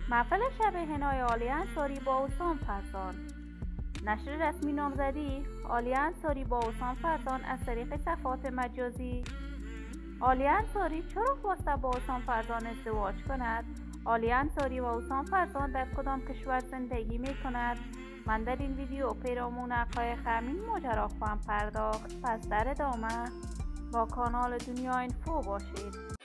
محفل شب حنای عالی انصاری با حسام فرزان. نشر رسمی نامزدی عالی انصاری با حسام فرزان از طریق صفحات مجازی. عالی انصاری چرا خواسته با حسام فرزان ازدواج کند؟ عالی انصاری و حسام فرزان در کدام کشور زندگی می کند؟ من در این ویدیو پیرامون حقایق همین ماجرا خواهم پرداخت. پس در ادامه با کانال دنیا اینفو باشید.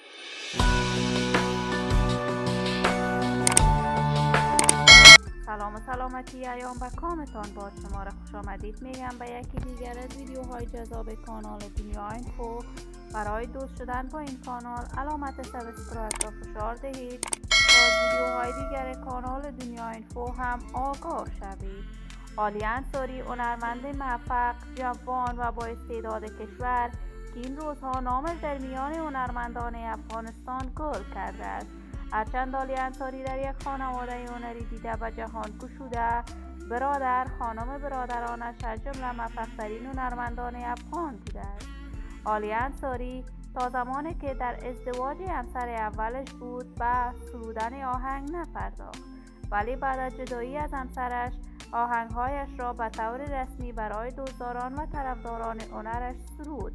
سلام و سلامتی ایام و کامتان با شما را خوش آمدید میگم به یکی دیگر از ویدیوهای جذاب کانال دنیا اینفو. برای دوست شدن با این کانال علامت سابسکرایب را فشار دهید تا از ویدیوهای دیگر کانال دنیا اینفو هم آگاه شوید. عالی انصاری هنرمند موفق، جوان و با استعداد کشور که این روزها نامش در میان هنرمندان افغانستان گل کرده است. هرچند عالی انصاری در یک خانواده هنری دیده و جهان گشوده، برادر، خانم برادرانش از جمله موفق‌ترین هنرمندان افغان بوده است. عالی انصاری تا زمانی که در ازدواج همسر اولش بود به سرودن آهنگ نپرداخت، ولی بعد از جدایی از همسرش آهنگهایش را به طور رسمی برای دوستداران و طرفداران هنرش سرود.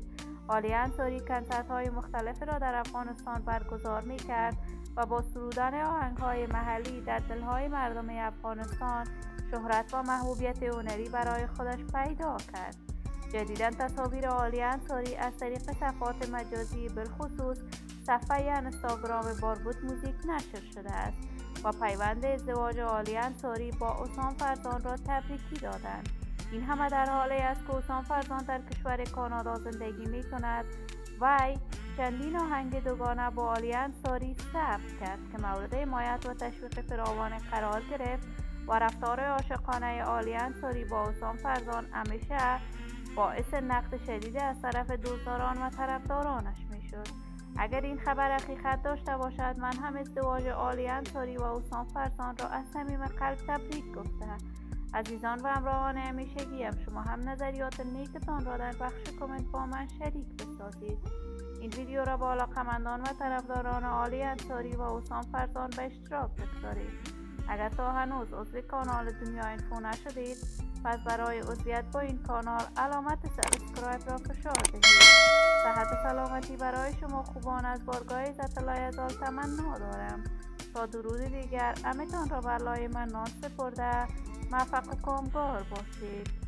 عالی انصاری کنسرت‌های مختلفی را در افغانستان برگزار می‌کرد و با سرودن آهنگ‌های محلی در دل‌های مردم افغانستان شهرت و محبوبیت هنری برای خودش پیدا کرد. جدیداً تصاویر عالی انصاری از طریق صفحات مجازی بالخصوص صفحه اینستاگرام باربود موزیک نشر شده است و پیوند ازدواج عالی انصاری با حسام فرزان را تبریکی دادند. این همه در حالی است که حسام فرزان در کشور کانادا زندگی می کند. وی چندین آهنگ دوگانه با عالی انصاری ثبت کرد که مورد حمایت و تشویق فراوان قرار گرفت و رفتار عاشقانه عالی انصاری با حسام فرزان همیشه باعث نقد شدید از طرف دوستداران و طرفدارانش میشد. اگر این خبر حقیقت داشته باشد، من هم ازدواج عالی انصاری و حسام فرزان را از صمیم قلب تبریک گفته. عزیزان و همراهان همیشگیم، شما هم نظریات نیکتان را در بخش کامنت با من شریک بسازید. این ویدیو را با علاقه‌مندان و طرفداران عالی انصاری و حسام فرزان به اشتراک بگذارید. اگر تا هنوز عضو کانال دنیا اینفو نشدید، پس برای عضویت با این کانال علامت سابسکرایب را فشار دهید. صحت و سلامتی برای شما خوبان از بارگاه عزت لایزال تمنا دارم. تا درود دیگر همتان را بر لای منان سپرده موفق و کامگار باشید.